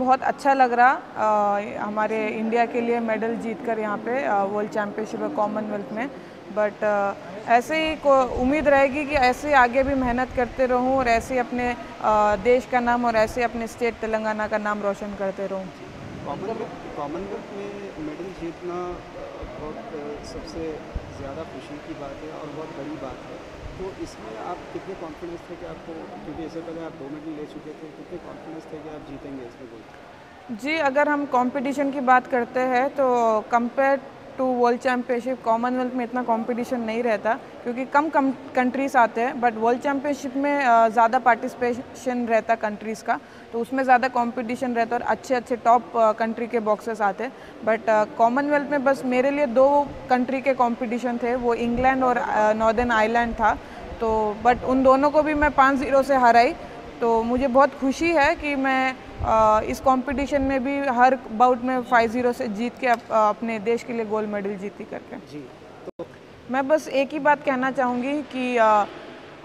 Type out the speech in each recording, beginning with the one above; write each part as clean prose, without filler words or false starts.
बहुत अच्छा लग रहा हमारे इंडिया के लिए मेडल जीतकर यहाँ पे वर्ल्ड चैम्पियनशिप है कॉमनवेल्थ में। बट ऐसे ही को उम्मीद रहेगी कि ऐसे आगे भी मेहनत करते रहूँ और ऐसे अपने देश का नाम और ऐसे अपने स्टेट तेलंगाना का नाम रोशन करते रहूँ। कॉमनवेल्थ में मेडल जीतना बहुत सबसे ज़्यादा खुशी की बात है और बहुत बड़ी बात है। तो इसमें आप कितने कॉन्फिडेंस थे कि आपको, क्योंकि इससे पहले आप 2 मेडल ले चुके थे, कितने कॉन्फिडेंस थे कि आप जीतेंगे इसमें गोल्ड? जी, अगर हम कंपटीशन की बात करते हैं तो compare to world championship Commonwealth में इतना कंपटीशन नहीं रहता क्योंकि कम कंट्रीज़ आते हैं। बट वर्ल्ड चैम्पियनशिप में ज़्यादा पार्टिसिपेशन रहता कंट्रीज़ का, तो उसमें ज़्यादा कंपटीशन रहता और अच्छे अच्छे टॉप कंट्री के बॉक्सर्स आते हैं। बट कॉमनवेल्थ में बस मेरे लिए 2 कंट्री के कंपटीशन थे, वो इंग्लैंड और नॉर्दर्न आयरलैंड था। तो बट उन दोनों को भी मैं 5-0 से हराई। तो मुझे बहुत खुशी है कि मैं इस कंपटीशन में भी हर बाउट में 5-0 से जीत के अपने देश के लिए गोल्ड मेडल जीती करके। जी, तो मैं बस एक ही बात कहना चाहूँगी कि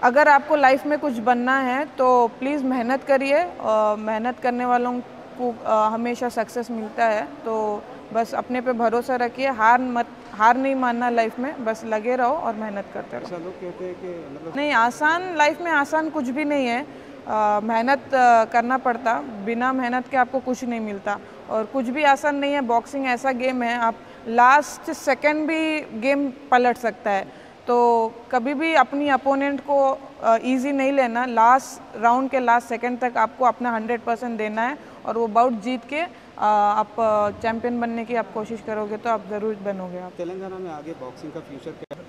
अगर आपको लाइफ में कुछ बनना है तो प्लीज़ मेहनत करिए। मेहनत करने वालों को हमेशा सक्सेस मिलता है। तो बस अपने पे भरोसा रखिए, हार नहीं मानना लाइफ में, बस लगे रहो और मेहनत करते रहो। ऐसा लोग कहते हैं कि मतलब नहीं, आसान लाइफ में आसान कुछ भी नहीं है। मेहनत करना पड़ता, बिना मेहनत के आपको कुछ नहीं मिलता और कुछ भी आसान नहीं है। बॉक्सिंग ऐसा गेम है, आप लास्ट सेकंड भी गेम पलट सकता है। तो कभी भी अपनी अपोनेंट को इजी नहीं लेना। लास्ट राउंड के लास्ट सेकंड तक आपको अपना 100% देना है और वो बाउट जीत के आप चैम्पियन बनने की आप कोशिश करोगे तो आप ज़रूर बनोगे। आप तेलंगाना में आगे बॉक्सिंग का फ्यूचर क्या है?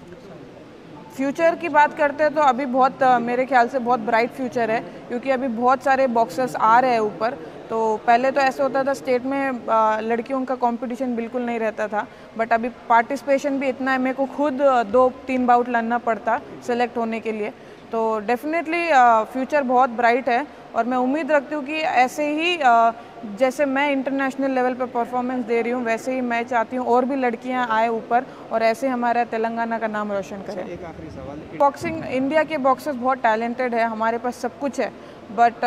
फ्यूचर की बात करते हैं तो अभी बहुत मेरे ख्याल से बहुत ब्राइट फ्यूचर है क्योंकि अभी बहुत सारे बॉक्सर्स आ रहे हैं ऊपर। तो पहले तो ऐसा होता था स्टेट में लड़कियों का कंपटीशन बिल्कुल नहीं रहता था, बट अभी पार्टिसिपेशन भी इतना है, मेरे को खुद 2-3 बाउट लड़ना पड़ता सेलेक्ट होने के लिए। तो डेफिनेटली फ्यूचर बहुत ब्राइट है और मैं उम्मीद रखती हूँ कि ऐसे ही जैसे मैं इंटरनेशनल लेवल पर परफॉर्मेंस दे रही हूँ वैसे ही मैं चाहती हूँ और भी लड़कियाँ आए ऊपर और ऐसे हमारा तेलंगाना का नाम रोशन करें। एक आखिरी सवाल, बॉक्सिंग इंडिया के बॉक्सर्स बहुत टैलेंटेड है, हमारे पास सब कुछ है। बट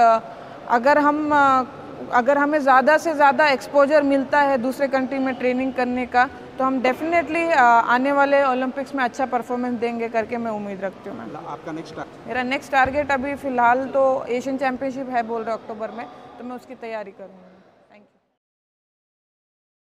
अगर हमें ज़्यादा से ज़्यादा एक्सपोजर मिलता है दूसरे कंट्री में ट्रेनिंग करने का तो हम डेफिनेटली आने वाले ओलंपिक्स में अच्छा परफॉर्मेंस देंगे करके मैं उम्मीद रखती हूँ। आपका मेरा नेक्स्ट टारगेट अभी फ़िलहाल तो एशियन चैम्पियनशिप है बोल रहे अक्टूबर में, तो मैं उसकी तैयारी करूँगी।